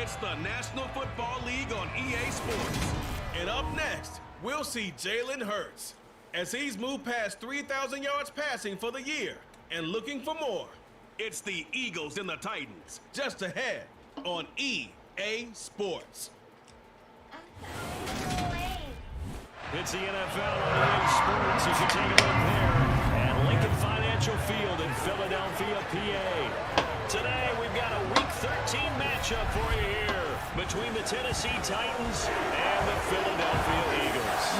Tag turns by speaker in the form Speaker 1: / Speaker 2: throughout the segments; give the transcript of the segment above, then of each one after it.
Speaker 1: It's the National Football League on EA Sports. And up next, we'll see Jalen Hurts as he's moved past 3,000 yards passing for the year and looking for more. It's the Eagles and the Titans, just ahead on EA Sports.
Speaker 2: It's the NFL on EA Sports as you take a look there at Lincoln Financial Field in Philadelphia, PA. Today we've got a Week 13 matchup for you here between the Tennessee Titans and the Philadelphia Eagles.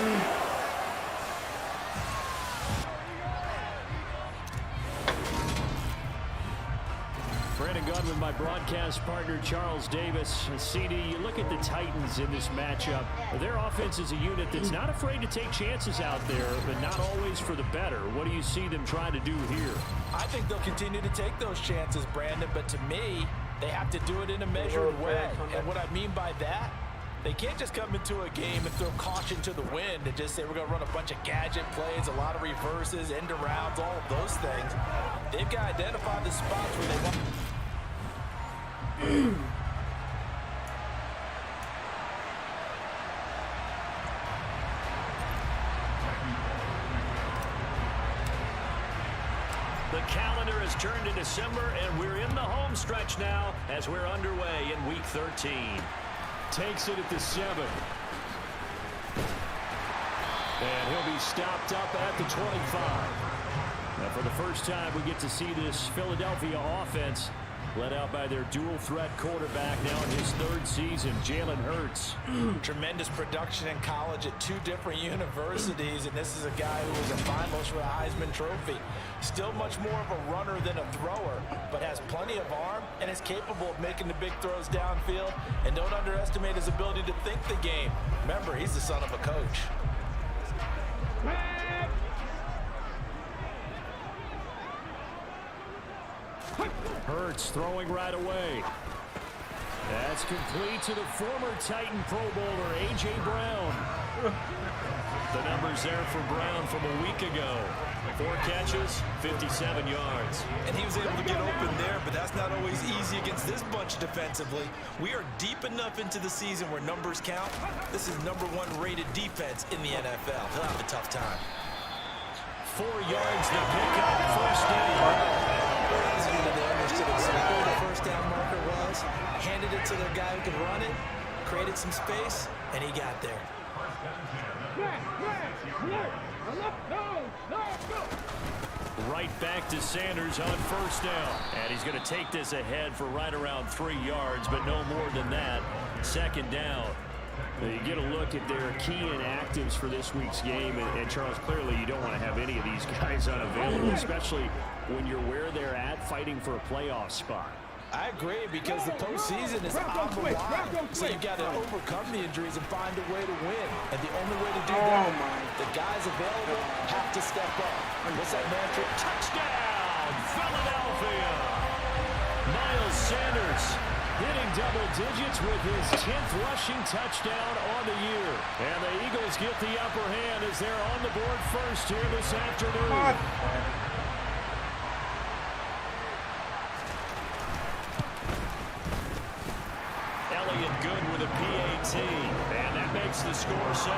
Speaker 2: Brandon Gunn with my broadcast partner Charles Davis. CD, you look at the Titans in this matchup. Their offense is a unit that's not afraid to take chances out there, but not always for the better. What do you see them trying to do here?
Speaker 3: I think they'll continue to take those chances, Brandon, but to me, they have to do it in a measured way. And what I mean by that, they can't just come into a game and throw caution to the wind and just say we're going to run a bunch of gadget plays, a lot of reverses, end arounds, all of those things. They've got to identify the spots where they want.
Speaker 2: The calendar has turned to December, and we're in the home stretch now as we're underway in Week 13. Takes it at the 7. And he'll be stopped up at the 25. Now, for the first time, we get to see this Philadelphia offense led out by their dual-threat quarterback now in his 3rd season, Jalen Hurts.
Speaker 3: Tremendous production in college at 2 different universities, and this is a guy who was a finalist for the Heisman Trophy. Still much more of a runner than a thrower, but has plenty of arm and is capable of making the big throws downfield. And don't underestimate his ability to think the game. Remember, he's the son of a coach.
Speaker 2: Hurts throwing right away. That's complete to the former Titan Pro Bowler, A.J. Brown. The numbers there for Brown from a week ago. 4 catches, 57 yards.
Speaker 3: And he was able to get open there, but that's not always easy against this bunch defensively. We are deep enough into the season where numbers count. This is #1 rated defense in the NFL. He'll have a tough time.
Speaker 2: 4 yards to pick up, first down.
Speaker 3: They understood exactly what the first down marker was, handed it to their guy who could run it, created some space, and he got there.
Speaker 2: Right back to Sanders on first down. And he's going to take this ahead for right around 3 yards, but no more than that. 2nd down. You get a look at their key inactives for this week's game, and Charles, clearly you don't want to have any of these guys unavailable, especially when you're where they're at fighting for a playoff spot.
Speaker 3: I agree, because the postseason is on the line. So you've got to overcome the injuries and find a way to win. And the only way to do that, the guys available have to step up. What's that mantra?
Speaker 2: Touchdown, Philadelphia! Miles Sanders hitting double digits with his 10th rushing touchdown on the year. And the Eagles get the upper hand as they're on the board first here this afternoon. Elliott good with a PAT, and that makes the score 7-0.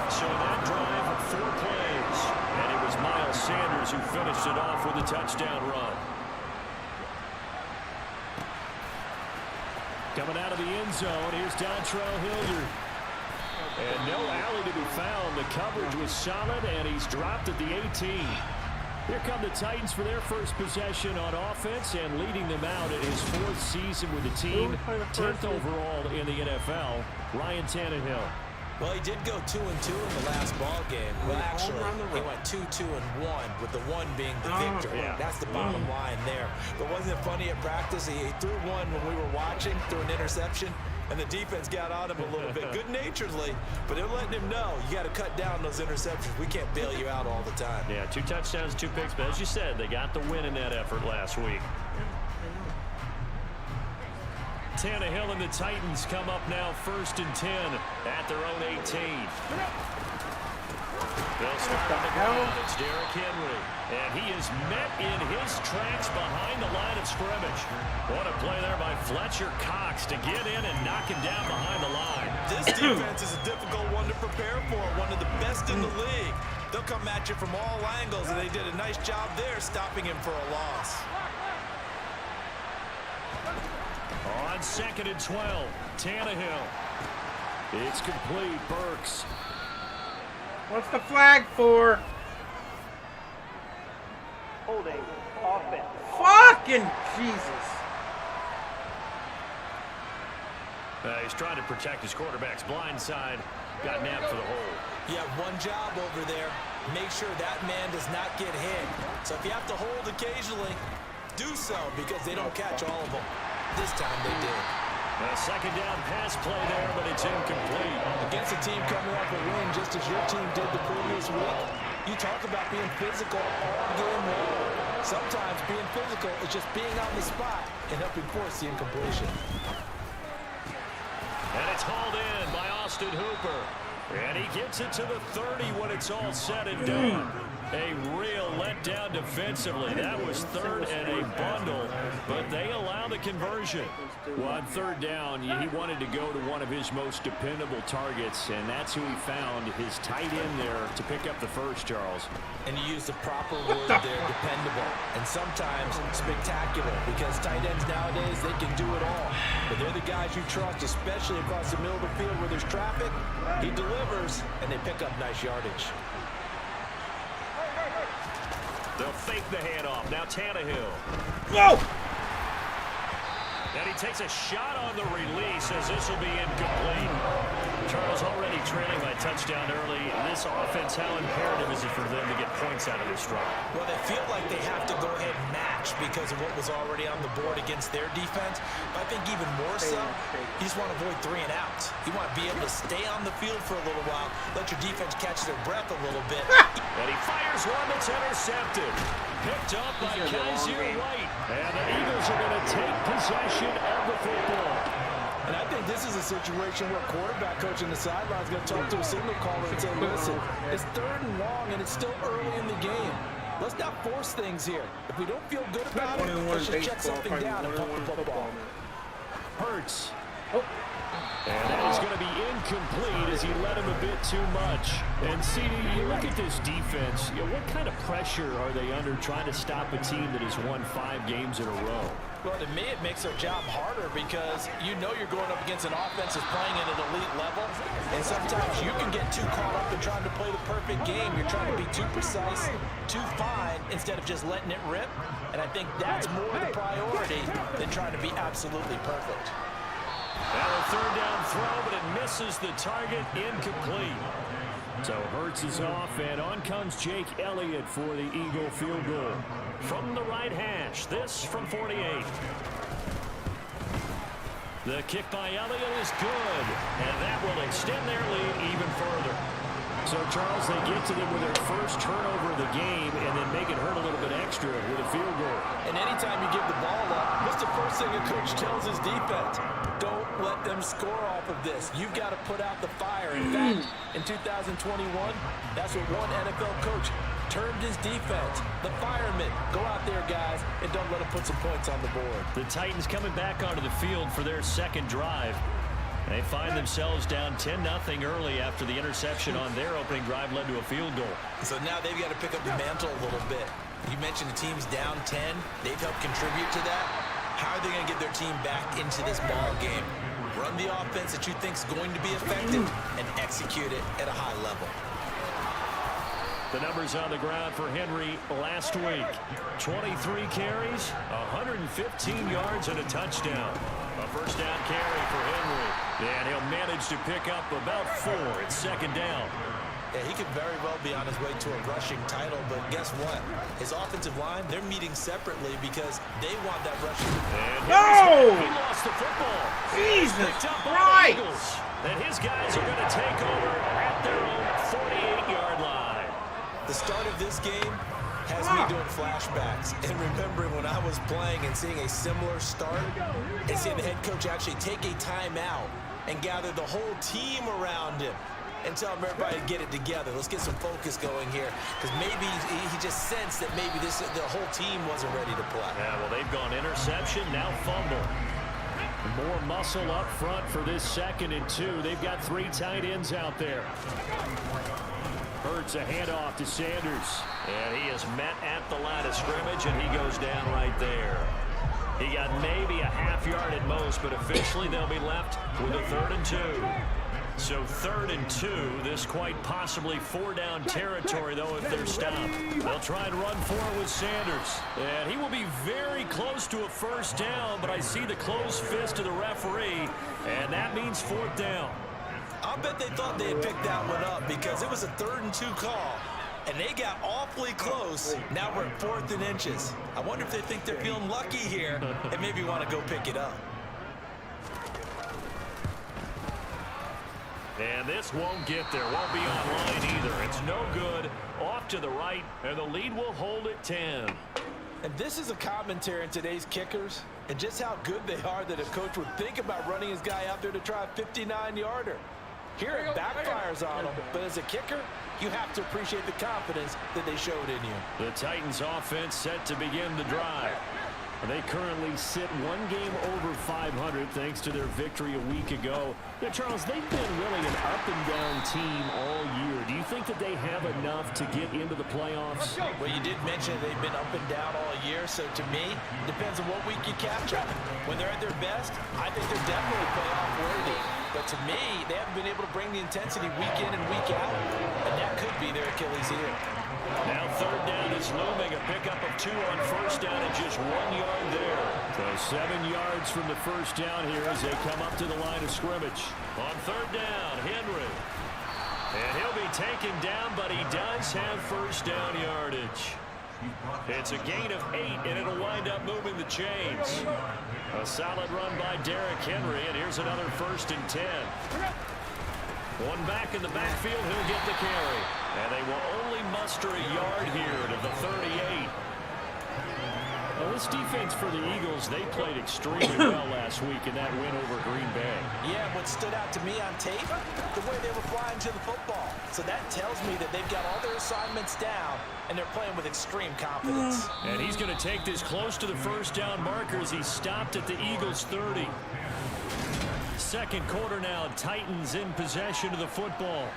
Speaker 2: So that drive, 4 plays, and it was Miles Sanders who finished it off with a touchdown run. Coming out of the end zone, here's Dontrell Hilliard. And no alley to be found. The coverage was solid, and he's dropped at the 18. Here come the Titans for their first possession on offense, and leading them out in his 4th season with the team, 10th overall in the NFL, Ryan Tannehill.
Speaker 3: Well, he did go 2-2 in the last ball game. Well, actually, he went 2-2-1, with the 1 being the victory.
Speaker 2: Yeah.
Speaker 3: That's the bottom line there. But wasn't it funny at practice? He threw one when we were watching, threw an interception, and the defense got on him a little bit, good-naturedly. But they're letting him know, you got to cut down those interceptions. We can't bail you out all the time.
Speaker 2: Yeah, 2 touchdowns, 2 picks. But as you said, they got the win in that effort last week. Tannehill and the Titans come up now 1st and 10 at their own 18. They'll start on the ground. It's Derrick Henry. And he is met in his tracks behind the line of scrimmage. What a play there by Fletcher Cox to get in and knock him down behind the line.
Speaker 3: This defense is a difficult one to prepare for, one of the best in the league. They'll come at you from all angles, and they did a nice job there stopping him for a loss.
Speaker 2: On 2nd and 12, Tannehill. It's complete. Burks.
Speaker 4: What's the flag for?
Speaker 5: Holding offense.
Speaker 4: Fucking Jesus.
Speaker 2: He's trying to protect his quarterback's blind side. Got nabbed for the hole.
Speaker 3: You have one job over there. Make sure that man does not get hit. So if you have to hold occasionally, do so because they don't catch all of them. This time they did.
Speaker 2: A second down pass play there, but it's incomplete.
Speaker 3: Against a team coming off a win just as your team did the previous week, you talk about being physical all game long. Sometimes being physical is just being on the spot and helping force the incompletion.
Speaker 2: And it's hauled in by Austin Hooper. And he gets it to the 30 when it's all said and done. A real letdown defensively. That was third and a bundle, but they allow the conversion. Well, on third down, he wanted to go to one of his most dependable targets, and that's who he found, his tight end there, to pick up the first, Charles.
Speaker 3: And you use the proper word there, dependable, and sometimes spectacular, because tight ends nowadays, they can do it all. But they're the guys you trust, especially across the middle of the field where there's traffic. He delivers, and they pick up nice yardage.
Speaker 2: They'll fake the handoff. Now Tannehill.
Speaker 4: Whoa!
Speaker 2: And he takes a shot on the release as this will be incomplete. Charles already trailing by touchdown early. This offense, how imperative is it for them to get points out of this drive?
Speaker 3: Well, they feel like they have to go ahead and match because of what was already on the board against their defense. But I think even more so, you just want to avoid 3 and outs. You want to be able to stay on the field for a little while, let your defense catch their breath a little bit.
Speaker 2: And he fires one that's intercepted. Picked up by Kaiser White. And the Eagles are going to take possession of the football.
Speaker 3: And I think this is a situation where quarterback coach in the sideline is going to talk to a signal caller and say, listen, it's 3rd and long and it's still early in the game. Let's not force things here. If we don't feel good about it, let's just check something down and pump the football.
Speaker 2: Hurts. And that is going to be incomplete as he led him a bit too much. And CD, you look at this defense, what kind of pressure are they under trying to stop a team that has won 5 games in a row?
Speaker 3: Well, to me, it makes their job harder because you know you're going up against an offense that's playing at an elite level. And sometimes you can get too caught up in trying to play the perfect game. You're trying to be too precise, too fine, instead of just letting it rip. And I think that's more the priority than trying to be absolutely perfect.
Speaker 2: And a 3rd down throw, but it misses the target, incomplete. So Hurts is off, and on comes Jake Elliott for the Eagle field goal. From the right hash, this from 48. The kick by Elliott is good, and that will extend their lead even further. So, Charles, they get to them with their first turnover of the game and then make it hurt a little bit extra with a field goal.
Speaker 3: And anytime you give the ball up, what's the first thing a coach tells his defense? Don't let them score off of this. You've got to put out the fire. In fact, in 2021, that's what one NFL coach termed his defense. The firemen. Go out there, guys, and don't let them put some points on the board.
Speaker 2: The Titans coming back onto the field for their second drive. They find themselves down 10-0 early after the interception on their opening drive led to a field goal.
Speaker 3: So now they've got to pick up the mantle a little bit. You mentioned the team's down 10. They've helped contribute to that. How are they going to get their team back into this ball game? Run the offense that you think is going to be effective and execute it at a high level.
Speaker 2: The numbers on the ground for Henry last week. 23 carries, 115 yards, and a touchdown. A first down carry for Henry. And he'll manage to pick up about 4 at 2nd down.
Speaker 3: Yeah, he could very well be on his way to a rushing title, but guess what? His offensive line, they're meeting separately because they want that rushing.
Speaker 2: And he lost the football.
Speaker 4: Jesus
Speaker 2: Christ!
Speaker 4: Christ!
Speaker 2: And his guys are going to take over at their own 48-yard line.
Speaker 3: The start of this game has me doing flashbacks and remembering when I was playing and seeing a similar start and seeing the head coach actually take a timeout and gather the whole team around him and tell him everybody to get it together. Let's get some focus going here, because maybe he just sensed that maybe the whole team wasn't ready to play.
Speaker 2: Yeah, well, they've gone interception, now fumble. More muscle up front for this 2nd and 2. They've got 3 tight ends out there. Hurts a handoff to Sanders. And he is met at the line of scrimmage, and he goes down right there. He got maybe a half yard at most, but officially they'll be left with a 3rd and 2. So 3rd and 2, this quite possibly 4-down territory, though, if they're stopped. They'll try and run for it with Sanders. And he will be very close to a 1st down, but I see the closed fist of the referee, and that means 4th down.
Speaker 3: I bet they thought they had picked that one up because it was a 3rd and 2 call, and they got awfully close. Now we're at 4th and inches. I wonder if they think they're feeling lucky here and maybe want to go pick it up.
Speaker 2: And this won't get there, won't be online either. It's no good, off to the right, and the lead will hold at 10.
Speaker 3: And this is a commentary in today's kickers and just how good they are that a coach would think about running his guy out there to try a 59-yarder. Here it backfires on him, but as a kicker, you have to appreciate the confidence that they showed in you.
Speaker 2: The Titans offense set to begin the drive. They currently sit 1 game over 500 thanks to their victory a week ago. Now, Charles, they've been really an up-and-down team all year. Do you think that they have enough to get into the playoffs?
Speaker 3: Well, you did mention they've been up and down all year, so to me, it depends on what week you catch them. When they're at their best, I think they're definitely playoff worthy. But to me, they haven't been able to bring the intensity week in and week out, and that could be their Achilles heel.
Speaker 2: Now 3rd down is looming. A pickup of 2 on 1st down and just 1 yard there. So 7 yards from the 1st down here as they come up to the line of scrimmage. On 3rd down, Henry. And he'll be taken down, but he does have 1st down yardage. It's a gain of 8, and it'll wind up moving the chains. A solid run by Derrick Henry, and here's another 1st and 10. One back in the backfield, he'll get the carry. And they will only muster a yard here to the 38. Well, this defense for the Eagles, they played extremely well last week in that win over Green Bay.
Speaker 3: Yeah, what stood out to me on tape, the way they were flying to the football. So that tells me that they've got all their assignments down, and they're playing with extreme confidence.
Speaker 2: And he's going to take this close to the 1st down marker as he stopped at the Eagles' 30. 2nd quarter now, Titans in possession of the football.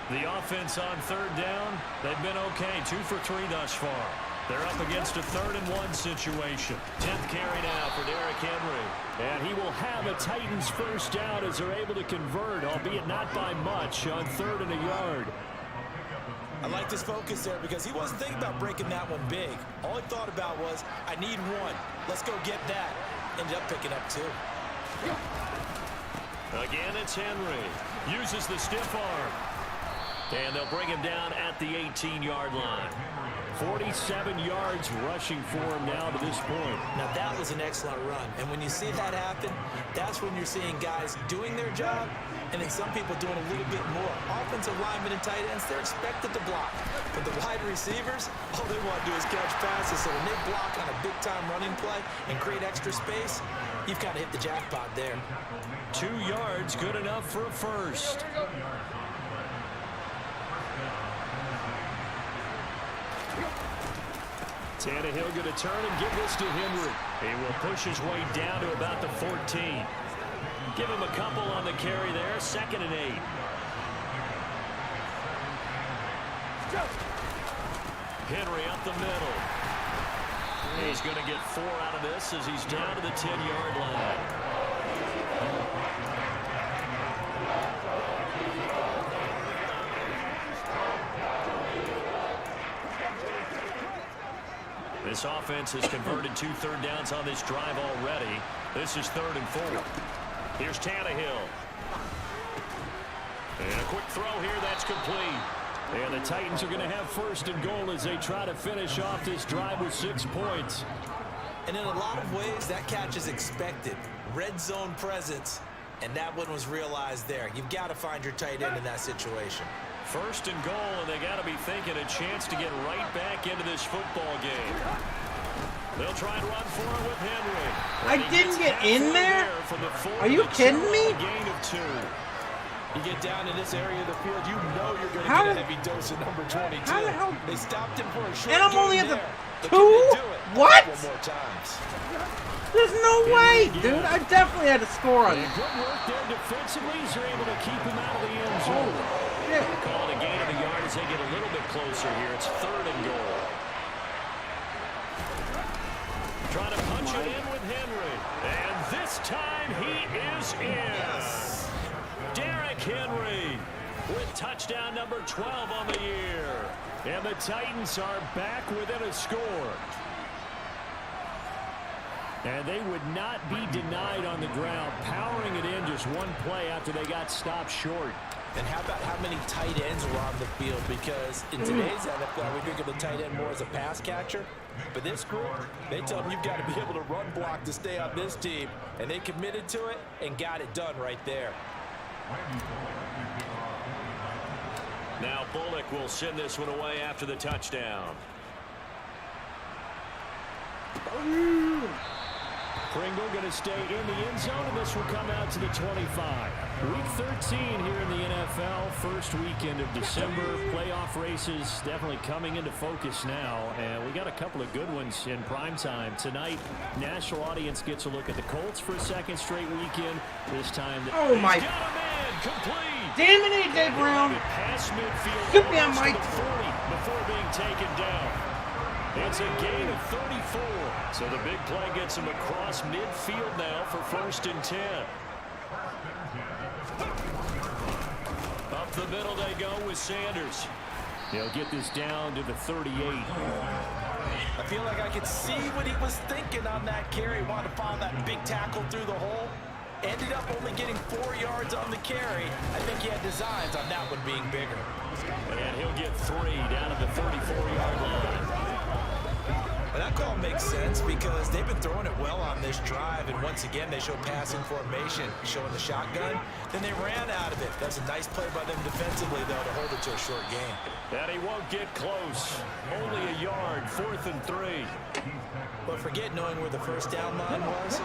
Speaker 2: The offense on 3rd down, they've been okay, 2 for 3 thus far. They're up against a 3rd and 1 situation. 10th carry now for Derrick Henry. And he will have a Titans 1st down as they're able to convert, albeit not by much, on 3rd and a yard.
Speaker 3: I like this focus there because he wasn't thinking about breaking that one big. All he thought about was, I need 1. Let's go get that. Ended up picking up 2.
Speaker 2: Again, it's Henry. Uses the stiff arm. And they'll bring him down at the 18-yard line. 47 yards rushing for him now to this point.
Speaker 3: Now, that was an excellent run. And when you see that happen, that's when you're seeing guys doing their job and then some people doing a little bit more. Offensive linemen and tight ends, they're expected to block. But the wide receivers, all they want to do is catch passes. So when they block on a big-time running play and create extra space, you've kind of hit the jackpot there.
Speaker 2: 2 yards, good enough for a 1st. Tannehill going to turn and give this to Henry. He will push his way down to about the 14. Give him a couple on the carry there. 2nd and 8. Henry up the middle. He's going to get 4 out of this as he's down to the 10-yard line. This offense has converted 2 third downs on this drive already. This is 3rd and 4. Here's Tannehill. And a quick throw here, that's complete. And the Titans are going to have 1st and goal as they try to finish off this drive with 6 points.
Speaker 3: And in a lot of ways, that catch is expected. Red zone presence, and that one was realized there. You've got to find your tight end in that situation.
Speaker 2: 1st and goal, and they got to be thinking a chance to get right back into this football game. They'll try and run for it with Henry.
Speaker 4: I didn't get in there? Are you kidding me?
Speaker 2: Gain of 2.
Speaker 3: You get down in this area of the field, you know you're going to
Speaker 4: How
Speaker 3: get a
Speaker 4: did-
Speaker 3: heavy dose of number 22.
Speaker 4: How the hell-
Speaker 3: They stopped him for a short
Speaker 4: And I'm
Speaker 3: game
Speaker 4: only at the
Speaker 3: there. But
Speaker 4: 2?
Speaker 3: can they do it?
Speaker 4: What?
Speaker 3: One more times.
Speaker 4: There's no way, dude. I definitely had to score on
Speaker 2: And
Speaker 4: that.
Speaker 2: good work there defensively. They're able to keep him out of the end zone.
Speaker 4: Shit.
Speaker 2: Call it a gain of a yard as they get a little bit closer here. It's 3rd and goal. Trying to punch it in with Henry. And this time he is in. Derrick Henry with touchdown number 12 on the year. And the Titans are back within a score. And they would not be denied on the ground, powering it in just one play after they got stopped short.
Speaker 3: And how about how many tight ends were on the field? Because in today's NFL, we think of the tight end more as a pass catcher. But this group, they tell them you've got to be able to run block to stay on this team. And they committed to it and got it done right there.
Speaker 2: Now Bullock will send this one away after the touchdown. Pringle going to stay in the end zone, and this will come out to the 25. Week 13 here in the NFL, first weekend of December. Playoff races definitely coming into focus now, and we got a couple of good ones in prime time. Tonight, national audience gets a look at the Colts for a second straight weekend. This time,
Speaker 4: Oh, my-
Speaker 2: he's got a man complete.
Speaker 4: Damn it, A.J. Brown.
Speaker 2: Past midfield
Speaker 4: Get me on
Speaker 2: almost
Speaker 4: my-
Speaker 2: to the 40 before being taken down. It's a gain of 34. So the big play gets him across midfield now for 1st and 10. Up the middle they go with Sanders. He'll get this down to the 38.
Speaker 3: I feel like I could see what he was thinking on that carry. Wanted to follow that big tackle through the hole. Ended up only getting 4 yards on the carry. I think he had designs on that one being bigger.
Speaker 2: And he'll get 3 down at the 34-yard line.
Speaker 3: And that call makes sense because they've been throwing it well on this drive, and once again they show passing formation, showing the shotgun. Then they ran out of it. That's a nice play by them defensively, though, to hold it to a short game.
Speaker 2: And he won't get close. Only a yard, 4th and 3.
Speaker 3: But forget knowing where the first down line was.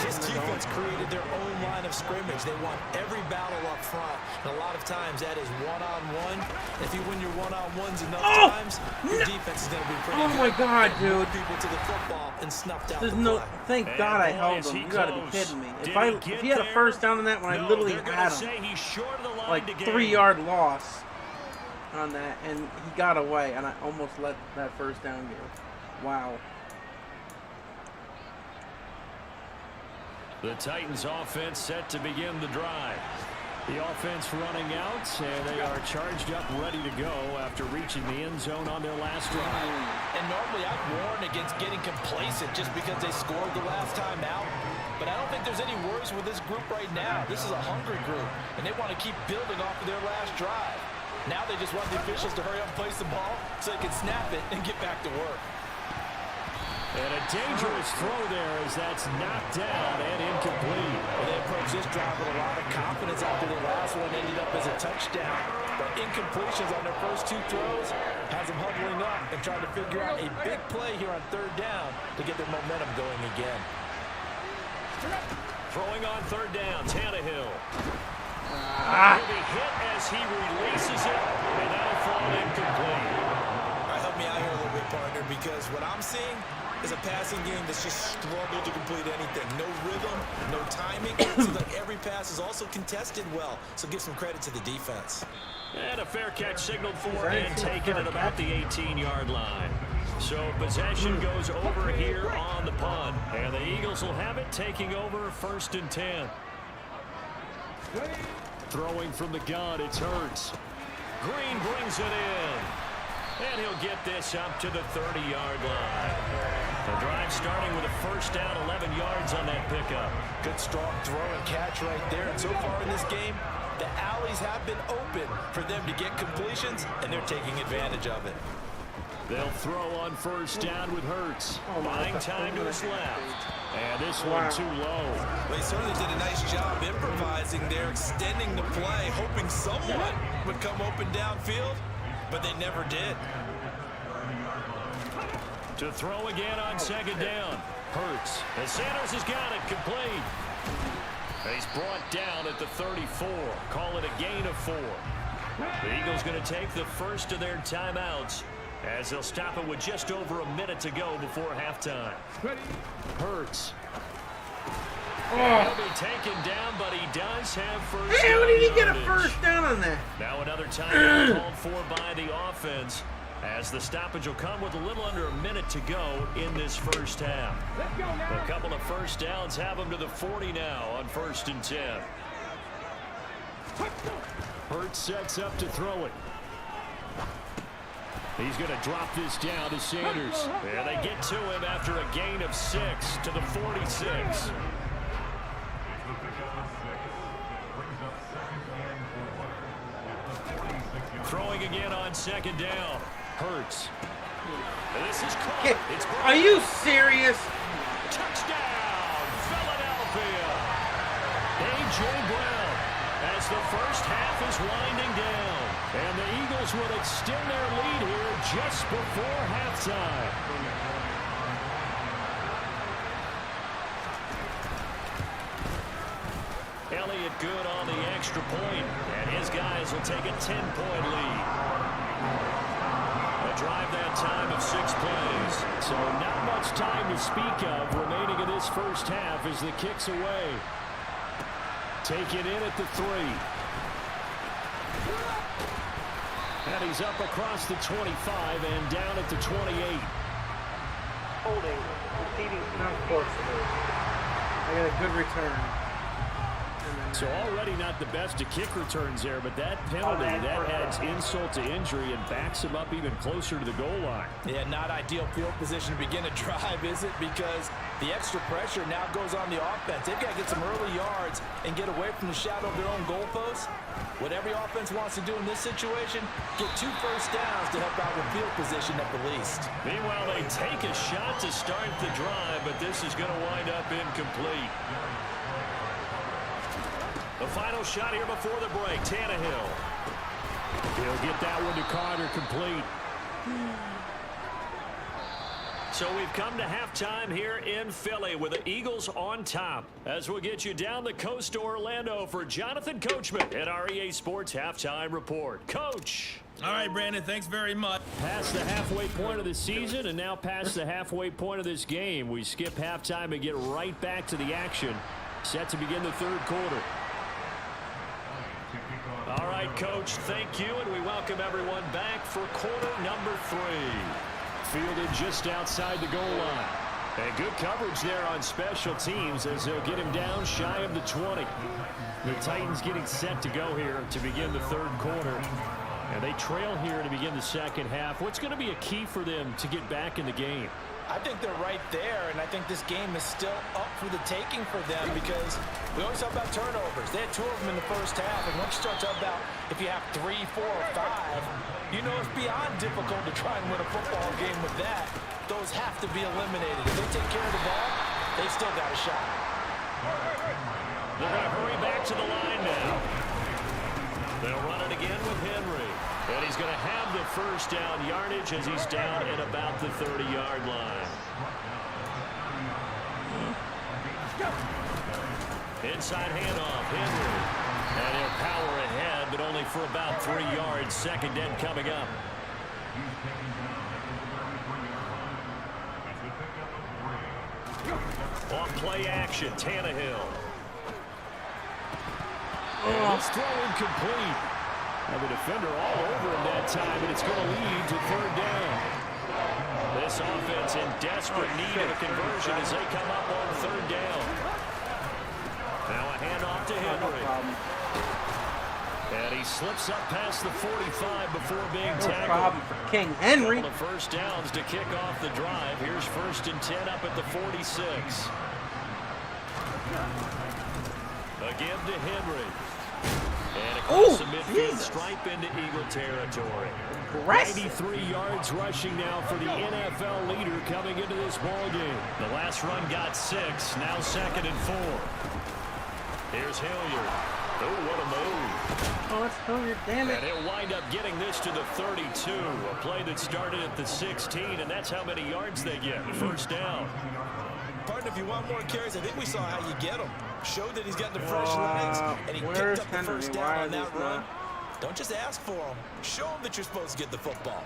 Speaker 3: This defense created their own line of scrimmage. They won every battle up front, and a lot of times that is one-on-one. If you win your one-on-ones enough times, your defense is going to be pretty
Speaker 4: Oh,
Speaker 3: good.
Speaker 4: my God,
Speaker 3: They moved
Speaker 4: dude.
Speaker 3: people to the football and snuffed out
Speaker 4: There's
Speaker 3: the
Speaker 4: no.
Speaker 3: play.
Speaker 4: Thank
Speaker 2: And
Speaker 4: God I
Speaker 2: boy,
Speaker 4: held
Speaker 2: is
Speaker 4: him.
Speaker 2: he
Speaker 4: You gotta be
Speaker 2: close.
Speaker 4: kidding me.
Speaker 2: Did
Speaker 4: If
Speaker 2: he
Speaker 4: he had a
Speaker 2: get
Speaker 4: first
Speaker 2: there?
Speaker 4: down on that one, I
Speaker 2: No,
Speaker 4: literally
Speaker 2: they're gonna
Speaker 4: had
Speaker 2: say
Speaker 4: him.
Speaker 2: he's short of the line
Speaker 4: Like
Speaker 2: to gain.
Speaker 4: 3-yard loss on that, and he got away, and I almost let that first down go. Wow.
Speaker 2: The Titans offense set to begin the drive. The offense running out, and they are charged up, ready to go after reaching the end zone on their last drive.
Speaker 3: And normally I'd warn against getting complacent just because they scored the last time out. But I don't think there's any worries with this group right now. This is a hungry group, and they want to keep building off of their last drive. Now they just want the officials to hurry up and place the ball so they can snap it and get back to work.
Speaker 2: And a dangerous throw there as that's knocked down and incomplete.
Speaker 3: And they approach this drive with a lot of confidence after the last one ended up as a touchdown. But incompletions on their first 2 throws has them huddling up and trying to figure out a big play here on 3rd down to get their momentum going again.
Speaker 2: Throwing on 3rd down, Tannehill. He'll be hit as he releases it, and that'll fall incomplete.
Speaker 3: All right, help me out here a little bit, partner, because what I'm seeing is a passing game that's just struggled to complete anything. No rhythm, no timing. It seems like every pass is also contested well, so give some credit to the defense.
Speaker 2: And a fair catch signaled for and taken at about the 18-yard line. So possession goes over here on the punt. And the Eagles will have it, taking over 1st and 10. Throwing from the gun, it's Hurts. Green brings it in. And he'll get this up to the 30-yard line. The drive starting with a first down, 11 yards on that pickup.
Speaker 3: Good strong throw and catch right there. And so far in this game, the alleys have been open for them to get completions, and they're taking advantage of it.
Speaker 2: They'll throw on first down with Hurts.
Speaker 4: Oh, my
Speaker 2: Buying
Speaker 4: God.
Speaker 2: time to his left. And this
Speaker 4: Wow.
Speaker 2: one too low.
Speaker 3: They certainly did a nice job improvising there, extending the play, hoping someone would come open downfield, but they never did.
Speaker 2: To throw again on 2nd down. Hurts. And Sanders has got it complete. He's brought down at the 34. Call it a gain of 4. The Eagles going to take the first of their timeouts as they'll stop it with just over a minute to go before halftime. Hurts. He'll be taken down, but he does have first down.
Speaker 4: How did he get a
Speaker 2: yardage.
Speaker 4: first down on that?
Speaker 2: Now another timeout called for by the offense as the stoppage will come with a little under a minute to go in this first half. A couple of first downs have them to the 40 now on 1st and 10. Hurts sets up to throw it. He's going to drop this down to Sanders. And they get to him after a gain of 6 to the 46. Throwing again on 2nd down. Hurts. This is caught. It's
Speaker 4: Are you serious?
Speaker 2: touchdown, Philadelphia. A.J. Brown as the first half is winding down. And the Eagles will extend their lead here just before halftime. Elliott good on the extra point, and his guys will take a 10-point lead. A drive that time of 6 plays. So not much time to speak of remaining in this first half as the kick's away. Taken in at the 3. And he's up across the 25 and down at the 28.
Speaker 5: Holding. Receiving.
Speaker 4: Of course it is. I got a good return.
Speaker 2: So already not the best of kick returns there, but that penalty, that adds insult to injury and backs him up even closer to the goal line.
Speaker 3: Yeah, not ideal field position to begin a drive, is it? Because the extra pressure now goes on the offense. They've got to get some early yards and get away from the shadow of their own goalposts. What every offense wants to do in this situation, get 2 first downs to help out with field position at the least.
Speaker 2: Meanwhile, they take a shot to start the drive, but this is going to wind up incomplete. The final shot here before the break, Tannehill. He'll get that one to Carter, complete. So we've come to halftime here in Philly with the Eagles on top. As we'll get you down the coast to Orlando for Jonathan Coachman at our EA Sports Halftime Report. Coach.
Speaker 6: All right, Brandon, thanks very much.
Speaker 2: Past the halfway point of the season and now past the halfway point of this game. We skip halftime and get right back to the action. Set to begin the 3rd quarter. All right, Coach, thank you, and we welcome everyone back for quarter number 3. Fielded just outside the goal line. And good coverage there on special teams as they'll get him down shy of the 20. The Titans getting set to go here to begin the 3rd quarter. And they trail here to begin the 2nd half. What's going to be a key for them to get back in the game?
Speaker 3: I think they're right there, and I think this game is still up for the taking for them because we always talk about turnovers. They had 2 of them in the first half, and once you start talking about if you have 3, 4, or 5, you know it's beyond difficult to try and win a football game with that. Those have to be eliminated. If they take care of the ball, they still got a shot.
Speaker 2: They're going to hurry back to the line now. They'll run it again with Henry. And he's going to have the first down yardage as he's down at about the 30-yard line. Inside handoff, Henry. And he'll power ahead, but only for about 3 yards. 2nd and coming up. On play action, Tannehill. And it's thrown complete. Now the defender all over him that time, and it's going to lead to 3rd down. This offense in desperate need of a conversion as they come up on 3rd down. Now a handoff to Henry. And he slips up past the 45 before being tackled.
Speaker 4: No problem for King Henry.
Speaker 2: Couple of first downs to kick off the drive. Here's 1st and 10 up at the 46. Again to Henry. And across the midfield stripe into Eagle territory. 93 yards rushing now for the NFL leader coming into this ballgame. The last run got 6, now 2nd and 4. Here's Hilliard. Oh, what a move.
Speaker 4: Oh, that's Hilliard, damn it.
Speaker 2: And he'll wind up getting this to the 32. A play that started at the 16, and that's how many yards they get. 1st down.
Speaker 3: partner, if you want more carries, I think we saw how you get them. Showed that he's got the fresh legs, and he picked up the first down on that run. Don't just ask for them. Show them that you're supposed to get the football.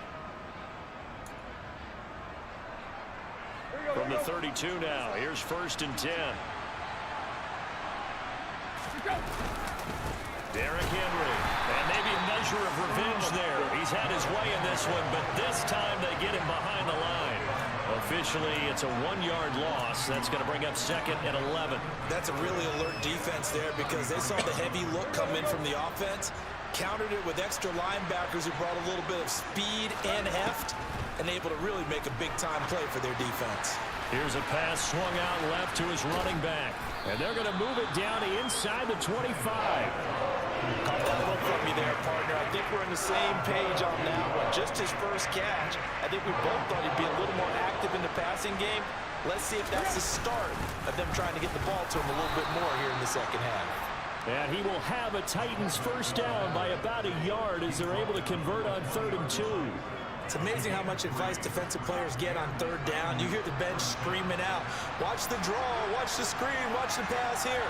Speaker 2: From the 32 now, here's 1st and 10. Derrick Henry, and maybe a measure of revenge there. He's had his way in this one, but this time they get him behind the line. Officially, it's a 1-yard loss. That's going to bring up 2nd and 11.
Speaker 3: That's a really alert defense there because they saw the heavy look come in from the offense, countered it with extra linebackers who brought a little bit of speed and heft, and able to really make a big-time play for their defense.
Speaker 2: Here's a pass swung out left to his running back, and they're going to move it down to inside the 25.
Speaker 3: Caught that look from me there, partner. I think we're on the same page on that one. Just his first catch. I think we both thought he'd be a little more active in the passing game. Let's see if that's the start of them trying to get the ball to him a little bit more here in the second half.
Speaker 2: And he will have a Titans first down by about a yard as they're able to convert on 3rd and 2.
Speaker 3: It's amazing how much advice defensive players get on 3rd down. You hear the bench screaming out, watch the draw, watch the screen, watch the pass here.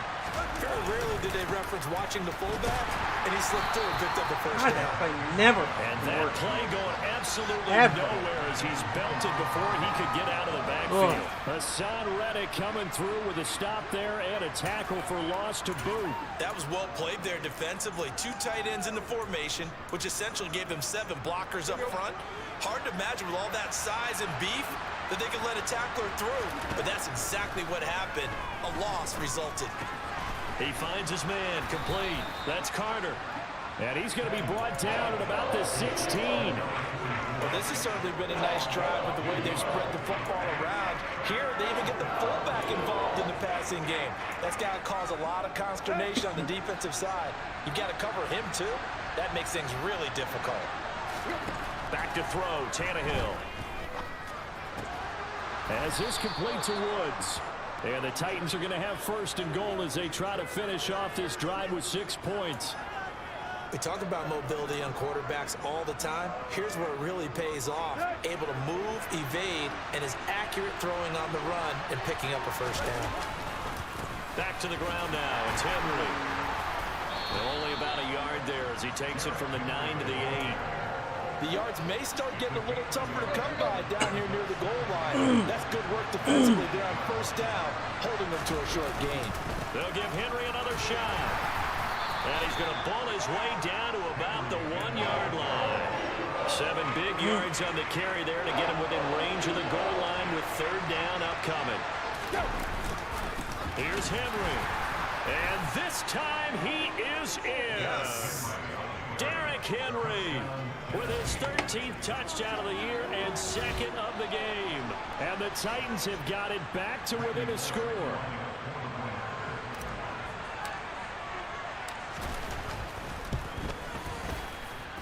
Speaker 3: Very rarely did they reference watching the fullback, and he slipped through and picked up a first down.
Speaker 4: That play never.
Speaker 2: And that play going absolutely nowhere as he's belted before he could get out of the backfield. Hassan Reddick coming through with a stop there and a tackle for loss to boot.
Speaker 3: That was well played there defensively. 2 tight ends in the formation, which essentially gave him 7 blockers up front. Hard to imagine with all that size and beef that they could let a tackler through. But that's exactly what happened. A loss resulted.
Speaker 2: He finds his man complete. That's Carter. And he's going to be brought down at about the 16.
Speaker 3: Well, this has certainly been a nice drive with the way they've spread the football around. Here, they even get the fullback involved in the passing game. That's got to cause a lot of consternation on the defensive side. You've got to cover him, too. That makes things really difficult.
Speaker 2: Back to throw, Tannehill. As this complete to Woods. And the Titans are going to have 1st and goal as they try to finish off this drive with 6 points.
Speaker 3: We talk about mobility on quarterbacks all the time. Here's where it really pays off. Able to move, evade, and is accurate throwing on the run and picking up a first down.
Speaker 2: Back to the ground now. It's Henry. Well, only about a yard there as he takes it from the 9 to the 8.
Speaker 3: The yards may start getting a little tougher to come by down here near the goal line. That's good work defensively there on 1st down, holding them to a short gain.
Speaker 2: They'll give Henry another shot. And he's going to ball his way down to about the 1-yard line. 7 big yards on the carry there to get him within range of the goal line with 3rd down upcoming. Here's Henry. And this time he is in. Yes. Derrick Henry with his 13th touchdown of the year and 2nd of the game. And the Titans have got it back to within a score.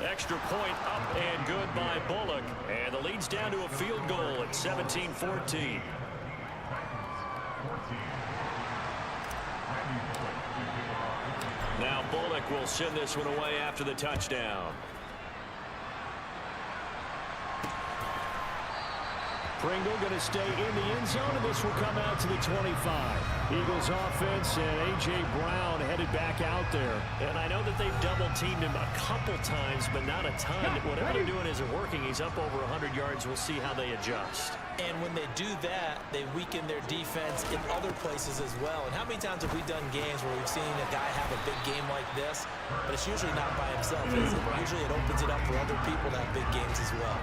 Speaker 2: Extra point up and good by Bullock. And the lead's down to a field goal at 17-14. Now Bullock will send this one away after the touchdown. Pringle going to stay in the end zone, and this will come out to the 25. Eagles offense and A.J. Brown headed back out there. And I know that they've double-teamed him a couple times, but not a ton. Whatever they're doing isn't working. He's up over 100 yards. We'll see how they adjust.
Speaker 3: And when they do that, they weaken their defense in other places as well. And how many times have we done games where we've seen a guy have a big game like this, but it's usually not by himself, is it? Usually it opens it up for other people to have big games as well.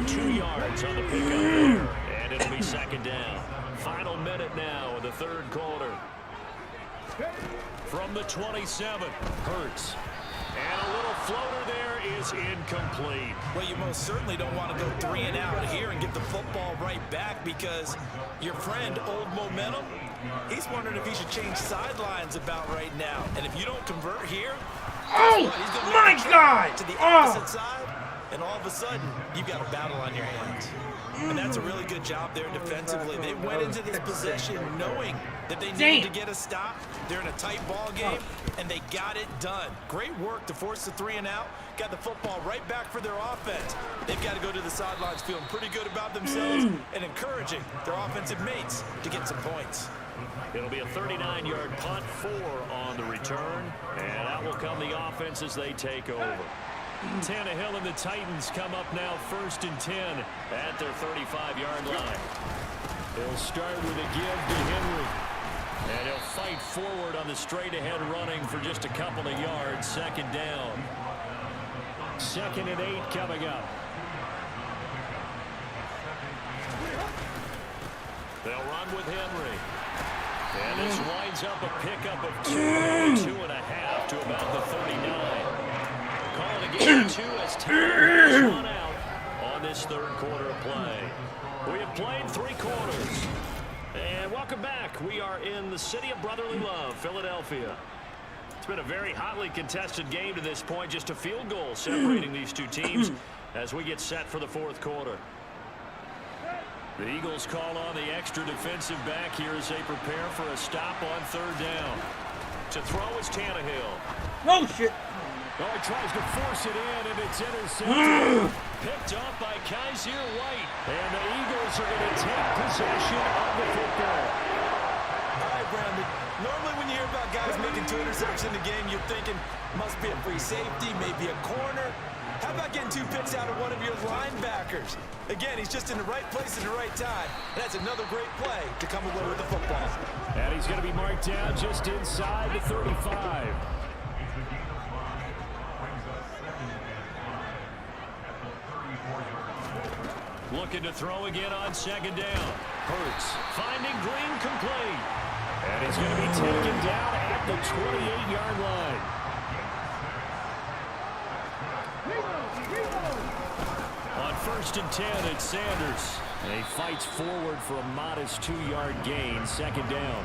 Speaker 2: 2 yards on the pickup there, and it'll be 2nd down. Final minute now in the 3rd quarter. From the 27, Hurts. And a little floater there is incomplete.
Speaker 3: Well, you most certainly don't want to go 3 and out here and get the football right back because your friend, Old Momentum, he's wondering if he should change sidelines about right now. And if you don't convert here,
Speaker 4: oh my God!
Speaker 3: To the opposite side. And all of a sudden, you've got a battle on your hands. And that's a really good job there defensively. They went into this possession knowing that they needed to get a stop. They're in a tight ball game, and they got it done. Great work to force the 3 and out. Got the football right back for their offense. They've got to go to the sidelines feeling pretty good about themselves and encouraging their offensive mates to get some points.
Speaker 2: It'll be a 39-yard punt, 4 on the return, and out will come the offense as they take over. Tannehill and the Titans come up now 1st and 10 at their 35-yard line. He'll start with a give to Henry. And he'll fight forward on the straight-ahead running for just a couple of yards. 2nd down. 2nd and 8 coming up. They'll run with Henry. And this winds up a pickup of 2.5 to about the 39. Calling a game of 2 as Tannehill is run out on this 3rd quarter of play. We have played 3 quarters. And welcome back. We are in the city of brotherly love, Philadelphia. It's been a very hotly contested game to this point. Just a field goal separating these two teams as we get set for the 4th quarter. The Eagles call on the extra defensive back here as they prepare for a stop on 3rd down. To throw is Tannehill.
Speaker 4: Oh, shit.
Speaker 2: Oh, he tries to force it in, and it's intercepted. Picked up by Kaiser White. And the Eagles are going to take possession of the football.
Speaker 3: All right, Brandon. Normally when you hear about guys making 2 interceptions in the game, you're thinking must be a free safety, maybe a corner. How about getting 2 picks out of one of your linebackers? Again, he's just in the right place at the right time. And that's another great play to come away with the football.
Speaker 2: And he's going to be marked down just inside the 35. Looking to throw again on 2nd down. Hurts finding Green complete. And he's going to be taken down at the 28-yard line. On 1st and 10, it's Sanders. And he fights forward for a modest 2-yard gain. 2nd down.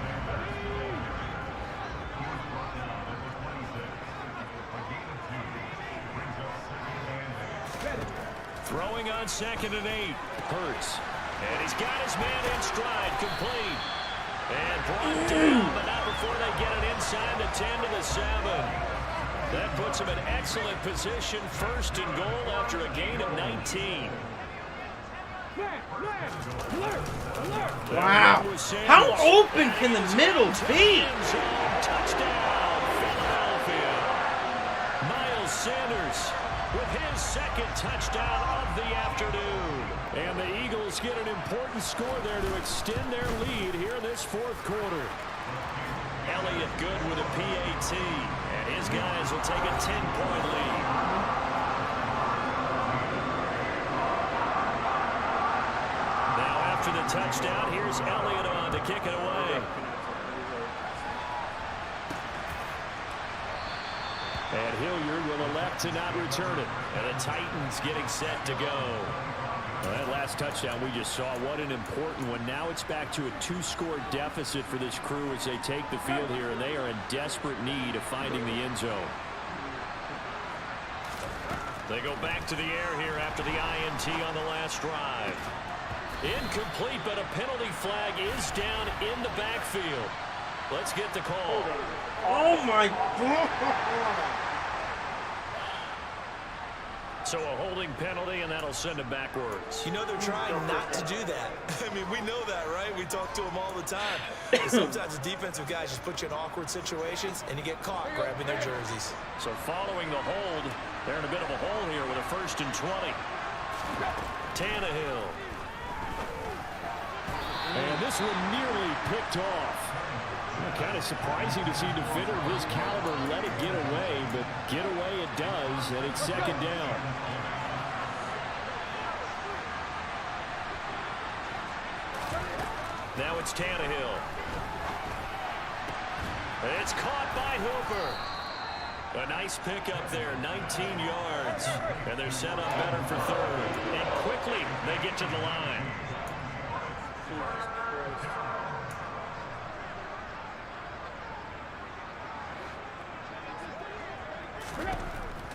Speaker 2: Throwing on 2nd and 8. Hurts. And he's got his man in stride. Complete. And brought down, but not before they get it inside the 10 to the 7. That puts him in excellent position. 1st and goal after a gain of 19.
Speaker 4: Wow. How open can the middle be?
Speaker 2: Touchdown, Philadelphia. Miles Sanders with his 2nd touchdown of the afternoon. And the Eagles get an important score there to extend their lead here in this 4th quarter. Elliott good with a PAT. And his guys will take a 10-point lead. Now after the touchdown, here's Elliott on to kick it away. And Hilliard will elect to not return it. And the Titans getting set to go. Well, that last touchdown we just saw, what an important one. Now it's back to a 2-score deficit for this crew as they take the field here, and they are in desperate need of finding the end zone. They go back to the air here after the INT on the last drive. Incomplete, but a penalty flag is down in the backfield. Let's get the call.
Speaker 4: Oh, my God.
Speaker 2: So a holding penalty, and that'll send it backwards.
Speaker 3: You know they're trying not to do that. I mean, we know that, right? We talk to them all the time. But sometimes the defensive guys just put you in awkward situations, and you get caught grabbing their jerseys.
Speaker 2: So following the hold, they're in a bit of a hole here with a 1st and 20. Tannehill. And this one nearly picked off. Kind of surprising to see a defender of his caliber let it get away, but get away it does, and it's 2nd down. Now it's Tannehill. It's caught by Hooper. A nice pickup there, 19 yards. And they're set up better for 3rd. And quickly they get to the line.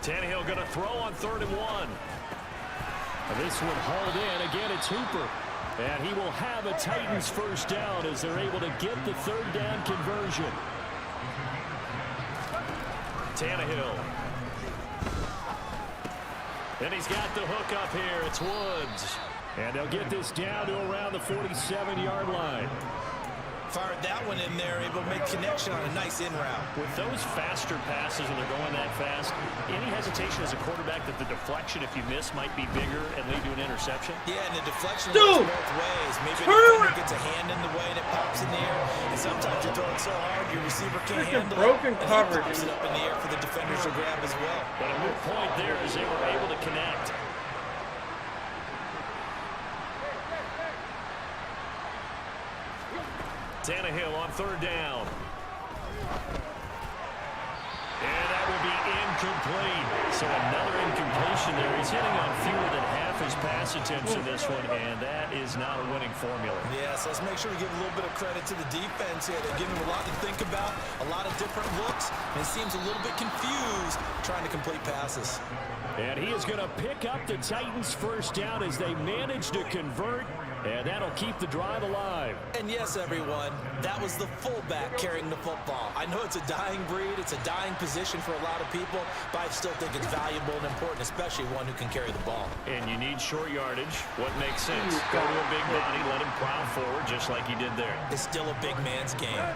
Speaker 2: Tannehill going to throw on 3rd and 1. And this one hauled in. Again, it's Hooper. And he will have a Titans first down as they're able to get the third down conversion. Tannehill. And he's got the hook up here. It's Woods. And they'll get this down to around the 47-yard line.
Speaker 3: Fired that one in there, able to make connection on a nice in route.
Speaker 2: With those faster passes and they're going that fast, any hesitation as a quarterback that the deflection, if you miss, might be bigger and lead to an interception?
Speaker 3: Yeah, and the deflection goes both ways. Maybe the defender gets a hand in the way and it pops in the air. And sometimes you're throwing so hard your receiver can't handle
Speaker 4: broken
Speaker 3: it.
Speaker 4: coverage.
Speaker 3: And he pops it up in the air for the defenders to grab as well.
Speaker 2: But a good point there is they were able to connect. Tannehill on third down. And that will be incomplete. So another incompletion there. He's hitting on fewer than half his pass attempts in this one, and that is not a winning formula.
Speaker 3: Yes, let's make sure to give a little bit of credit to the defense here. They're giving him a lot to think about, a lot of different looks, and he seems a little bit confused trying to complete passes.
Speaker 2: And he is going to pick up the Titans first down as they manage to convert. And that'll keep the drive alive.
Speaker 3: And yes, everyone, that was the fullback carrying the football. I know it's a dying breed, it's a dying position for a lot of people, but I still think it's valuable and important, especially one who can carry the ball.
Speaker 2: And you need short yardage. What makes sense? Go to a big body, let him plow forward just like he did there.
Speaker 3: It's still a big man's game.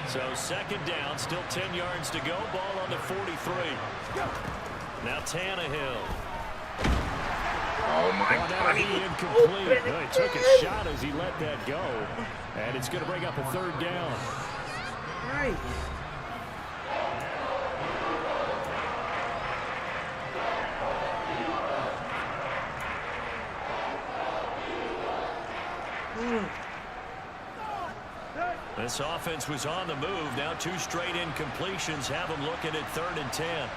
Speaker 2: So second down, still 10 yards to go. Ball on the 43. Now Tannehill.
Speaker 4: Oh my God.
Speaker 2: He incomplete. Well, he took a shot as he let that go. And it's going to bring up a third down.
Speaker 4: Right.
Speaker 2: This offense was on the move. Now two straight incompletions have them looking at 3rd and 10.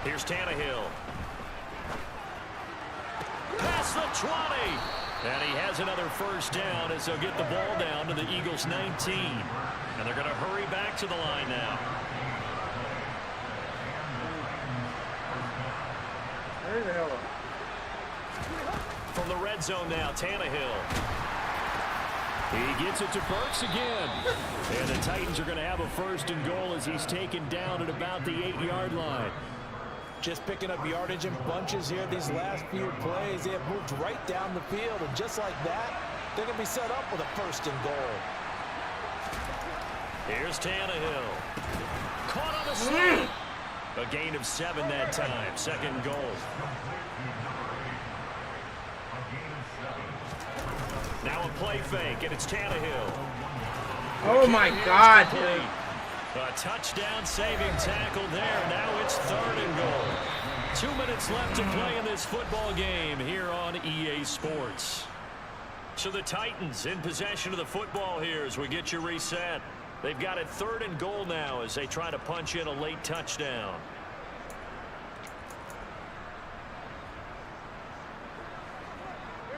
Speaker 2: Here's Tannehill. Past the 20. And he has another first down as they'll get the ball down to the Eagles' 19. And they're going to hurry back to the line now.
Speaker 4: Hurry the hell up.
Speaker 2: From the red zone now, Tannehill. He gets it to Burks again. And the Titans are going to have a 1st and goal as he's taken down at about the 8-yard line.
Speaker 3: Just picking up yardage in bunches here these last few plays. They have moved right down the field, and just like that, they're going to be set up with a 1st and goal.
Speaker 2: Here's Tannehill. Caught on the sling. A gain of 7 that time. 2nd goal. Now a play fake, and it's Tannehill.
Speaker 4: Oh my God, dude.
Speaker 2: A touchdown saving tackle there. Now it's 3rd and goal. 2 minutes left to play in this football game here on EA Sports. So the Titans in possession of the football here as we get you reset. They've got it 3rd and goal now as they try to punch in a late touchdown.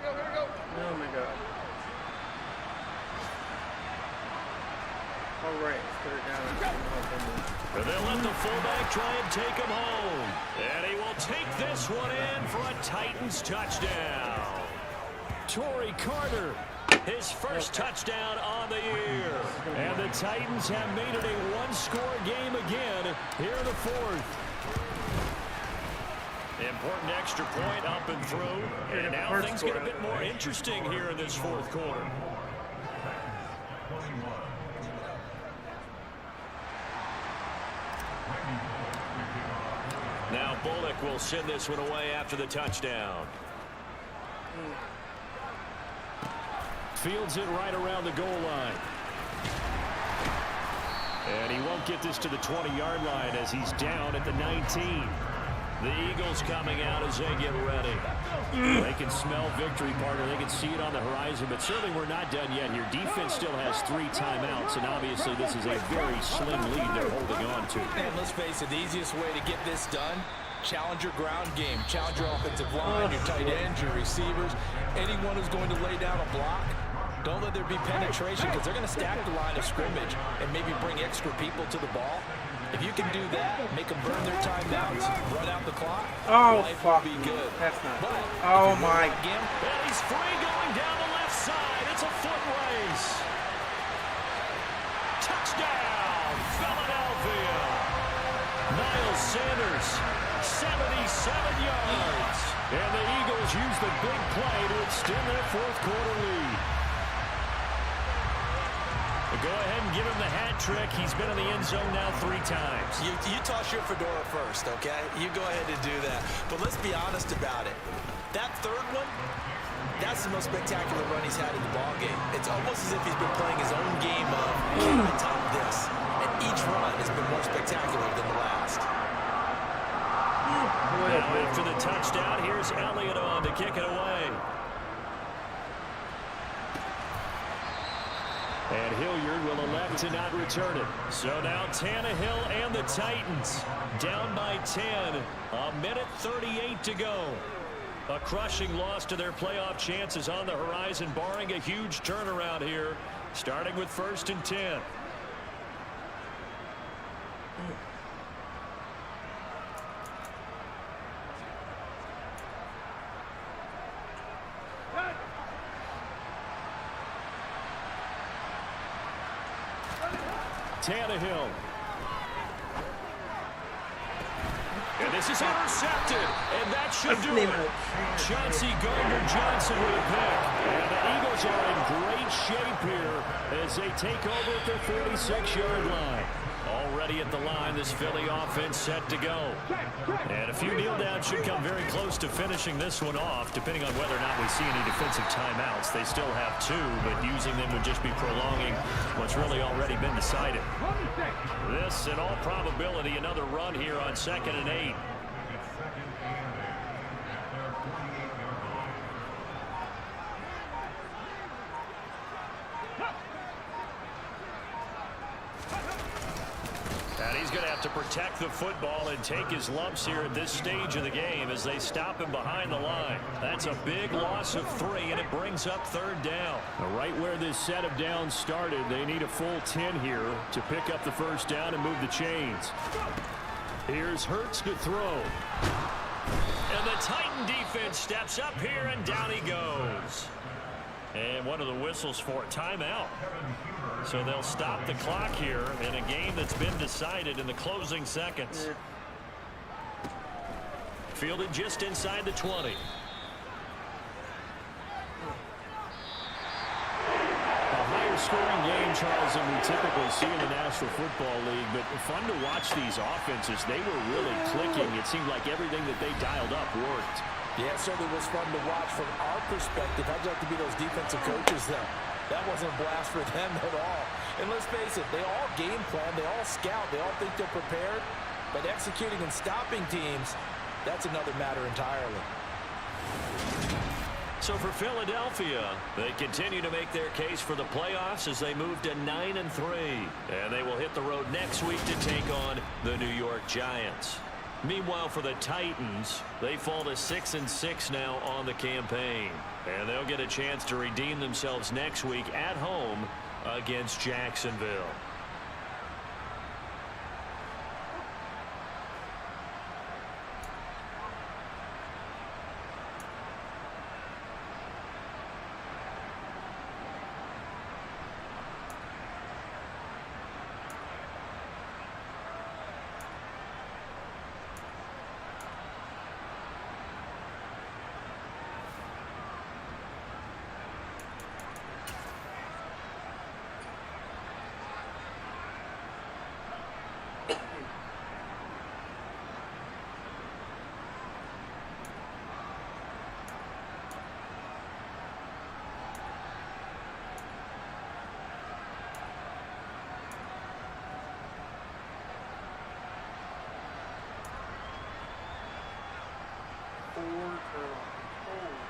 Speaker 4: Oh my God. All right, third down.
Speaker 2: And they'll let the fullback try and take him home. And he will take this one in for a Titans touchdown. Torrey Carter, his first touchdown on the year. And the Titans have made it a one-score game again here in the 4th. Important extra point up and through. And now things get a bit more interesting here in this 4th quarter. Now Bullock will send this one away after the touchdown. Fields it right around the goal line. And he won't get this to the 20-yard line as he's down at the 19. The Eagles coming out as they get ready. They can smell victory, partner. They can see it on the horizon, but certainly we're not done yet here. Defense still has 3 timeouts, and obviously this is a very slim lead they're holding on to.
Speaker 3: And let's face it, the easiest way to get this done, challenge your ground game. Challenge your offensive line, your tight ends, your receivers, anyone who's going to lay down a block. Don't let there be penetration because they're going to stack the line of scrimmage and maybe bring extra people to the ball. If you can do that, make them burn their timeouts, run out the clock,
Speaker 4: Oh,
Speaker 3: life
Speaker 4: fuck.
Speaker 3: will be good.
Speaker 4: That's not.
Speaker 3: But
Speaker 4: Oh,
Speaker 3: if you
Speaker 4: my.
Speaker 3: again,
Speaker 2: And he's free going down the left side. It's a foot race. Touchdown, Philadelphia. Niles Sanders, 77 yards. And the Eagles use the big play to extend their fourth quarter lead. Go ahead and give him the hat trick. He's been in the end zone now 3 times.
Speaker 3: you toss your fedora first, okay? You go ahead and do that. But let's be honest about it. That third one, that's the most spectacular run he's had in the ballgame. It's almost as if he's been playing his own game of, can I top this? And each run has been more spectacular than the last.
Speaker 2: Now after the touchdown, here's Elliott on to kick it away. And Hilliard will elect to not return it. So now Tannehill and the Titans down by 10. A minute 38 to go. A crushing loss to their playoff chances on the horizon, barring a huge turnaround here, starting with 1st and 10. Tannehill. And this is intercepted. And that should do it. Chauncey Gardner-Johnson with a pick. And the Eagles are in great shape here as they take over at their 46-yard line. Already at the line, this Philly offense set to go. And a few kneel downs should come very close to finishing this one off, depending on whether or not we see any defensive timeouts. They still have 2, but using them would just be prolonging what's really already been decided. This, in all probability, another run here on 2nd and 8. To protect the football and take his lumps here at this stage of the game as they stop him behind the line. That's a big loss of 3, and it brings up 3rd down. Right where this set of downs started, they need a full 10 here to pick up the 1st down and move the chains. Here's Hurts to throw. And the Titan defense steps up here, and down he goes. And one of the whistles for a timeout. So they'll stop the clock here in a game that's been decided in the closing seconds. Fielded just inside the 20. A higher scoring game, Charles, than we typically see in the National Football League, but fun to watch these offenses. They were really clicking. It seemed like everything that they dialed up worked.
Speaker 3: Yeah, it certainly was fun to watch from our perspective. How'd you like to be those defensive coaches, though? That wasn't a blast for them at all. And let's face it, they all game plan, they all scout, they all think they're prepared. But executing and stopping teams, that's another matter entirely.
Speaker 2: So for Philadelphia, they continue to make their case for the playoffs as they move to 9-3. And they will hit the road next week to take on the New York Giants. Meanwhile, for the Titans, they fall to 6-6 now on the campaign. And they'll get a chance to redeem themselves next week at home against Jacksonville.
Speaker 4: Four turnovers. Holy